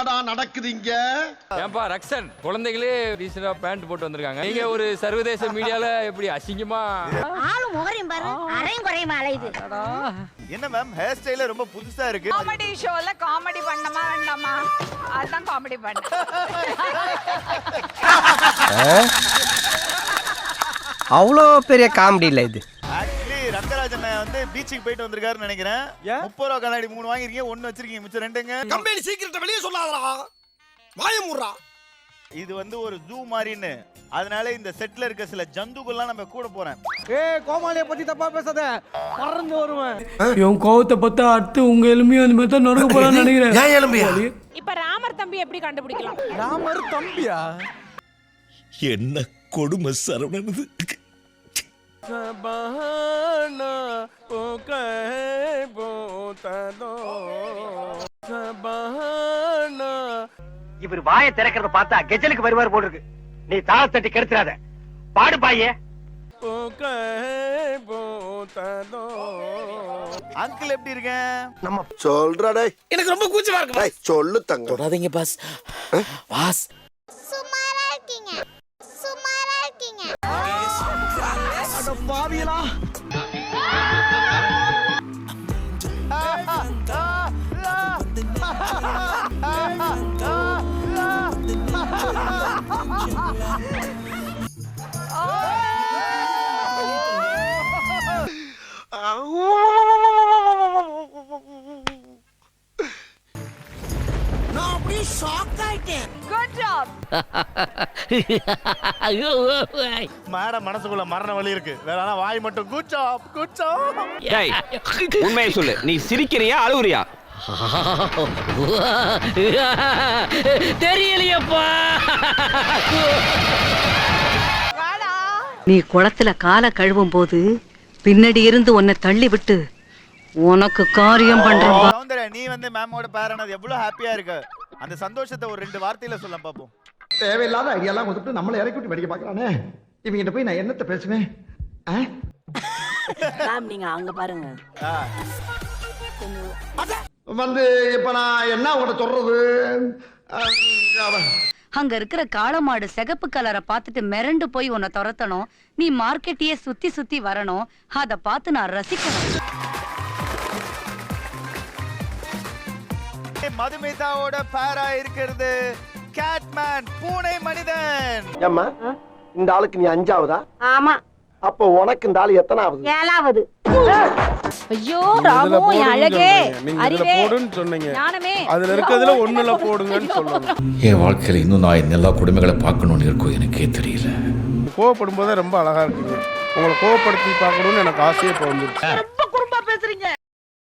என்னடா நடக்குது இங்க? ஏன்பா ரக்ஷன் குழந்தைகளே ரீசெண்டா பேண்ட் போட்டு வந்திருக்காங்க. நீங்க ஒரு சர்வதேச மீடியால எப்படி அசிங்கமா ஆளும் முகரையும் பாரு அரையும் குறையும் அலையுது. என்ன மேம் ஹேர் ஸ்டைல ரொம்ப புதுசா இருக்கு. காமெடி ஷோல காமெடி பண்ணமா வேண்டாமா? அதான் காமெடி பண்ண. அவ்வளோ பெரிய காமெடி இல்லை இது. ஆக்சுவலி ரங்கராஜன் வந்து பீச்சுக்கு போயிட்டு வந்திருக்காருன்னு நினைக்கிறேன். 30 ரூபா கண்ணாடி 3 வாங்கிருக்கீங்க, 1 வச்சிருக்கீங்க, மிச்சம் 2ங்க. கம்பெனி சீக்கிரத்தை வெளியே சொல்லாதடா. வாய மூடுறா. இது வந்து ஒரு ஜூ மாதிரின்னு, அதனால இந்த செட்ல இருக்க சில ஜந்துக்கள்லாம் நம்ம கூட போறேன். ஏய் கோமாளியை பத்தி தப்பா பேசாத, பறந்து வருவேன். என் கோவத்தை பார்த்தா அடுத்து உங்க எலும்பியும் அந்த மாதிரி தான் நடக்க போறான்னு நினைக்கிறேன். ஏன் எலும்பியா? இப்ப ராமர் தம்பி எப்படி கண்டுபிடிக்கலாம்? ராமர் தம்பியா? என்ன கொடுமை சரவணனது. சபானா ஓகே போதோ சபானா. இவர் வாயை திறக்கிறத பார்த்தா கெஜலுக்கு வருவார் போல இருக்கு. நீ தாள தட்டி கெடுத்துறாத, பாடு பாயே. ஓகே போதோ. அங்கிள் எப்படி இருக்கேன்? நம்ம சொல்றடே. எனக்கு ரொம்ப கூச்சமா இருக்கு. டேய் சொல்லு தங்க. தொடாதீங்க பாஸ். பாஸ் சுமாரா இருக்கீங்க, சுமாரா இருக்கீங்க. அட பாவியலா. நான் அப்படியே ஷாக் ஆயிட்டேன். Good job. மேடம் மனசுக்குள்ள மரண வலி இருக்கு. வேற வாய் மட்டும் குட் ஜாப் குட் ஜாப். டேய் உண்மையை சொல்லு, நீ சிரிக்கிறியா அழுவுறியா? தெரியலையப்பா. வாடா. நீ குளத்துல காலை கழுவும் போது பின்னாடி இருந்து உன்னை தள்ளி விட்டு உனக்கு காரியம் பண்றப்பா. சௌந்தர்யா, நீ வந்து மேமோட பேரனது எவ்வளவு ஹாப்பியா இருக்கு. அந்த சந்தோஷத்தை ஒரு 2 வார்த்தையில சொல்ல பாப்போம். தேவையில்லாத ஐடியாலாம் கொடுத்துட்டு நம்மளை இறக்கி விட்டு வெடிக்க பார்க்கறானே. இவங்கிட்ட போய் நான் என்னத்த பேசுவேன்? நீங்க அங்க பாருங்க. வந்து இப்ப நான் என்ன உங்கள்கிட்ட சொல்றது? அங்க இருக்கிற காளமாடு சிகப்பு கலரை பார்த்துட்டு மிரண்டு போய் உன்னை துரத்தணும். நீ மார்க்கெட்டையே சுத்தி சுத்தி வரணும். அத பார்த்து நான் ரசிக்கணும். மதுமிதாவோட பேரா இருக்கிறது கேட்மேன், பூனை மனிதன். ஏம்மா இந்த ஆளுக்கு நீ 5ஆவதா? ஆமா. அப்போ உனக்கு இந்த ஆளு எத்தனாவது? 7வது. ஐயோ ராமோ அழகே அறிவே சொன்னீங்க. ஞானமே அதுல இருக்கிறதுல ஒண்ணுல போடுங்கன்னு சொல்லணும். என் வாழ்க்கையில இன்னும் நான் எல்லா குடும்பங்களை பார்க்கணும்னு இருக்கும், எனக்கே தெரியல. கோவப்படும் போதே ரொம்ப அழகா இருக்குங்க. உங்களை கோவப்படுத்தி பார்க்கணும்னு எனக்கு ஆசையே இப்போ வந்துருச்சு.